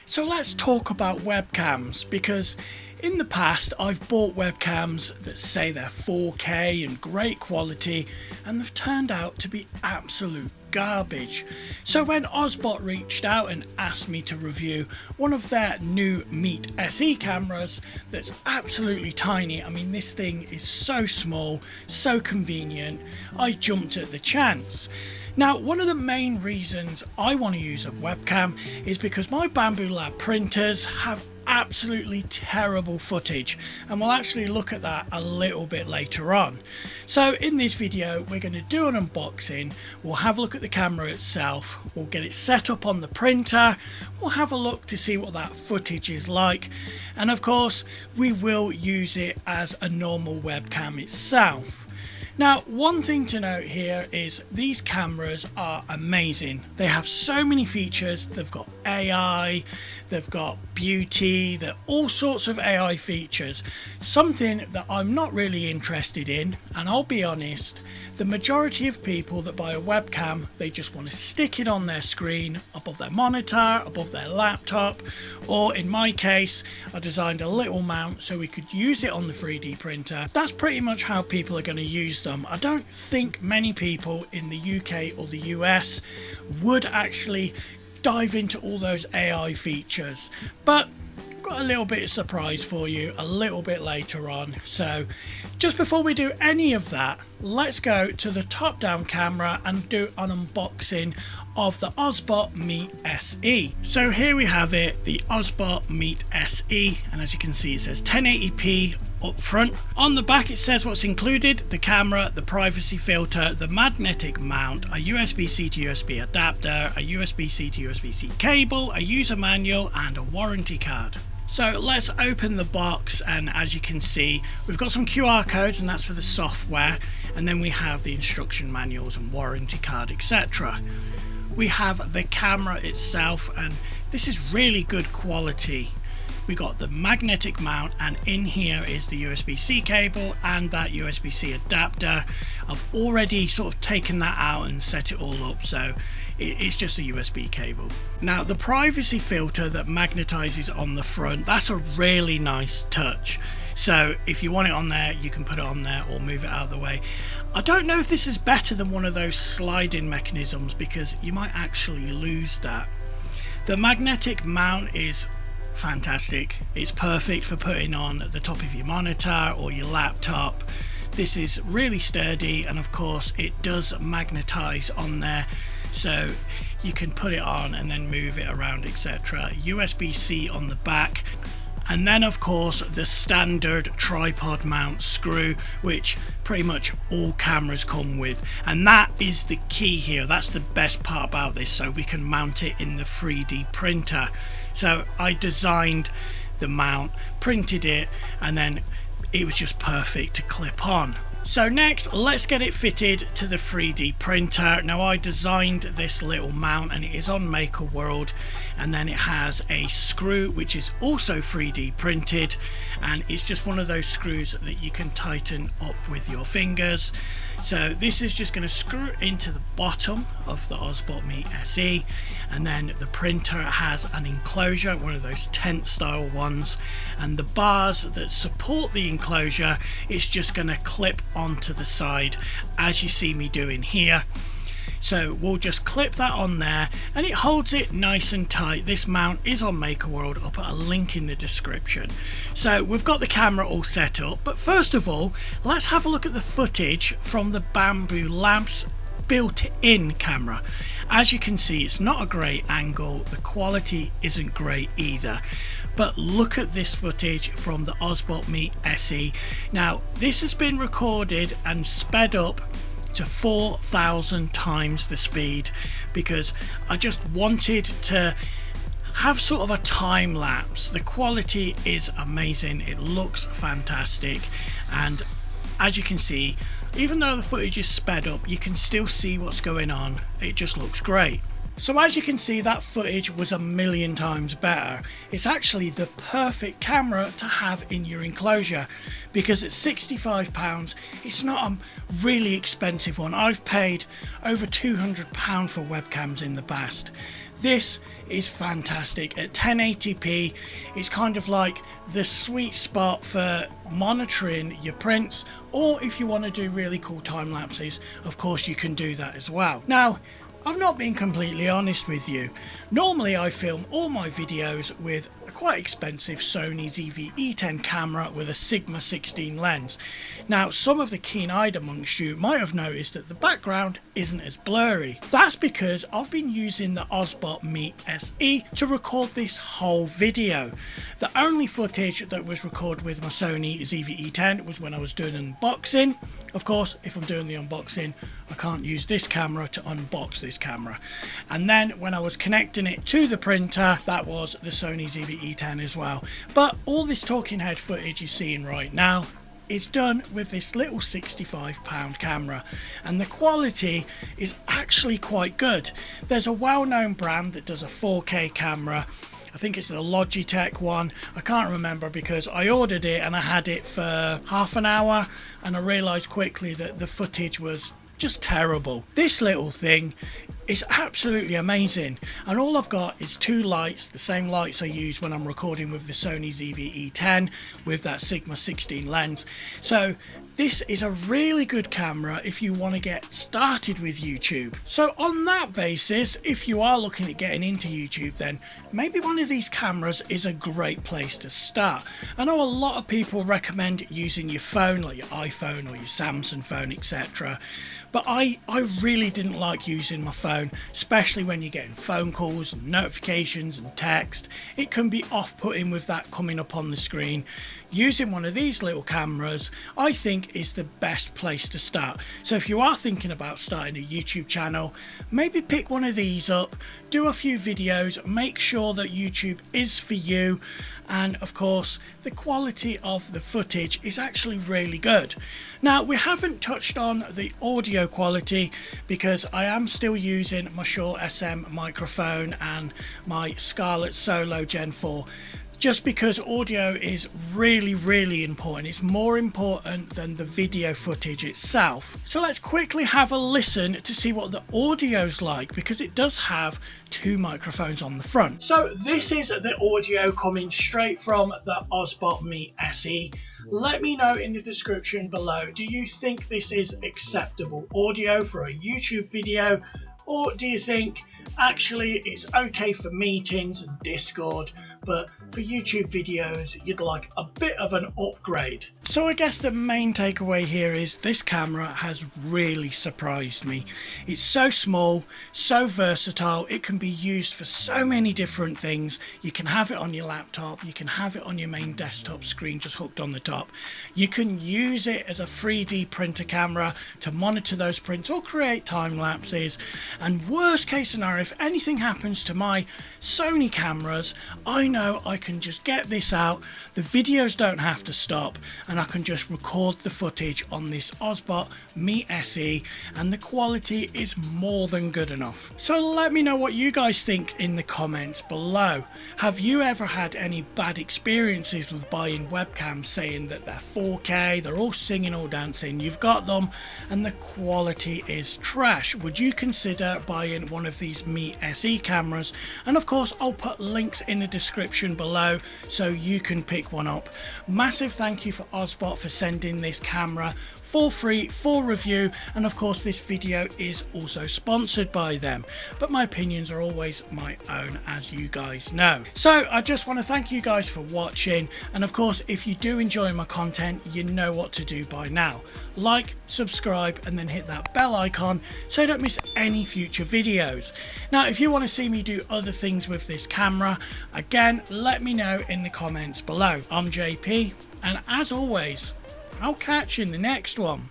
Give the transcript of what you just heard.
So let's talk about webcams, because in the past I've bought webcams that say they're 4K and great quality, and they've turned out to be absolute garbage. So when OBSBOT reached out and asked me to review one of their new Meet SE cameras that's absolutely tiny, I mean this thing is so small, so convenient, I jumped at the chance. Now, one of the main reasons I want to use a webcam is because my Bambu Lab printers have absolutely terrible footage, and we'll actually look at that a little bit later on. So in this video we're going to do an unboxing, we'll have a look at the camera itself, we'll get it set up on the printer, we'll have a look to see what that footage is like, and of course we will use it as a normal webcam itself. Now, one thing to note here is these cameras are amazing. They have so many features. They've got AI, they've got beauty, they're all sorts of AI features. Something that I'm not really interested in, and I'll be honest, the majority of people that buy a webcam, they just want to stick it on their screen, above their monitor, above their laptop, or in my case, I designed a little mount so we could use it on the 3D printer. That's pretty much how people are going to use them. I don't think many people in the UK or the US would actually dive into all those AI features, but I've got a little bit of surprise for you a little bit later on. So just before we do any of that, let's go to the top down camera and do an unboxing of the OBSBOT Meet SE. So here we have it, the OBSBOT Meet SE, and as you can see it says 1080p up front. On the back it says what's included: the camera, the privacy filter, the magnetic mount, a USB-C to USB adapter, a USB-C to USB-C cable, a user manual and a warranty card. So let's open the box, and as you can see we've got some QR codes, and that's for the software, and then we have the instruction manuals and warranty card, etc. We have the camera itself, and this is really good quality. We got the magnetic mount, and in here is the USB-C cable and that USB-C adapter. I've already sort of taken that out and set it all up, so it's just a USB cable. Now the privacy filter that magnetizes on the front, that's a really nice touch. So if you want it on there, you can put it on there or move it out of the way. I don't know if this is better than one of those sliding mechanisms, because you might actually lose that. The magnetic mount is fantastic. It's perfect for putting on the top of your monitor or your laptop. This is really sturdy, and of course it does magnetize on there, so you can put it on and then move it around, etc. USB-C on the back, and then of course the standard tripod mount screw, which pretty much all cameras come with, and that is the key here. That's the best part about this, so we can mount it in the 3D printer. So I designed the mount, printed it, and then it was just perfect to clip on. So next, let's get it fitted to the 3D printer. Now I designed this little mount, and it is on MakerWorld, and then it has a screw which is also 3D printed, and it's just one of those screws that you can tighten up with your fingers. So this is just going to screw into the bottom of the OBSBOT Meet SE, and then the printer has an enclosure, one of those tent style ones, and the bars that support the enclosure is just going to clip onto the side as you see me doing here. So we'll just clip that on there, and it holds it nice and tight. This mount is on MakerWorld. I'll put a link in the description. So we've got the camera all set up, but first of all let's have a look at the footage from the Bambu Labs built-in camera. As you can see, it's not a great angle, the quality isn't great either, but look at this footage from the OBSBOT Meet SE. Now this has been recorded and sped up to 4,000 times the speed, because I just wanted to have sort of a time lapse. The quality is amazing, it looks fantastic, and as you can see, even though the footage is sped up, you can still see what's going on. It just looks great. So as you can see, that footage was 1,000,000 times better. It's actually the perfect camera to have in your enclosure, because at £65 it's not a really expensive one. I've paid over £200 for webcams in the past. This is fantastic. At 1080p, it's kind of like the sweet spot for monitoring your prints, or if you want to do really cool time lapses, of course you can do that as well. Now, I've not been completely honest with you. Normally I film all my videos with a quite expensive Sony ZV-E10 camera with a Sigma 16 lens. Now, some of the keen-eyed amongst you might have noticed that the background isn't as blurry. That's because I've been using the OBSBOT Meet SE to record this whole video. The only footage that was recorded with my Sony ZV-E10 was when I was doing an unboxing. Of course, if I'm doing the unboxing, I can't use this camera to unbox this camera. And then when I was connecting it to the printer, that was the Sony ZV-E10 as well. But all this talking head footage you're seeing right now is done with this little £65 camera, and the quality is actually quite good. There's a well-known brand that does a 4K camera. I think it's the Logitech one. I can't remember because I ordered it and I had it for half an hour and I realized quickly that the footage was just terrible. This little thing is absolutely amazing, and all I've got is two lights, the same lights I use when I'm recording with the Sony ZV-E10 with that Sigma 16 lens. So this is a really good camera if you want to get started with YouTube. So on that basis, if you are looking at getting into YouTube, then maybe one of these cameras is a great place to start. I know a lot of people recommend using your phone, like your iPhone or your Samsung phone, etc. But I really didn't like using my phone, especially when you're getting phone calls and notifications and text. It can be off-putting with that coming up on the screen. Using one of these little cameras, I think, is the best place to start. So if you are thinking about starting a YouTube channel, maybe pick one of these up, do a few videos, make sure that YouTube is for you, and of course the quality of the footage is actually really good. Now, we haven't touched on the audio quality because I am still using my Shure SM microphone and my Scarlett Solo Gen 4. Just because audio is really important. It's more important than the video footage itself. So let's quickly have a listen to see what the audio's like, because it does have two microphones on the front. So this is the audio coming straight from the OBSBOT Meet SE. Let me know in the description below, do you think this is acceptable audio for a YouTube video? Or do you think actually it's okay for meetings and Discord, but for YouTube videos you'd like a bit of an upgrade? So I guess the main takeaway here is this camera has really surprised me. It's so small, so versatile, it can be used for so many different things. You can have it on your laptop, you can have it on your main desktop screen just hooked on the top. You can use it as a 3D printer camera to monitor those prints or create time lapses. And worst case scenario, if anything happens to my Sony cameras, I know I can just get this out, the videos don't have to stop, and I can just record the footage on this OBSBOT Meet SE, and the quality is more than good enough. So let me know what you guys think in the comments below. Have you ever had any bad experiences with buying webcams saying that they're 4K, they're all singing or dancing, you've got them and the quality is trash? Would you consider buying one of these Meet SE cameras? And of course I'll put links in the description below so you can pick one up. Massive thank you for OBSBOT for sending this camera for free for review, and of course this video is also sponsored by them, but my opinions are always my own, as you guys know. So I just want to thank you guys for watching, and of course if you do enjoy my content, you know what to do by now. Like, subscribe, and then hit that bell icon so you don't miss any future videos. Now if you want to see me do other things with this camera, again let me know in the comments below. I'm JP, and as always, I'll catch you in the next one.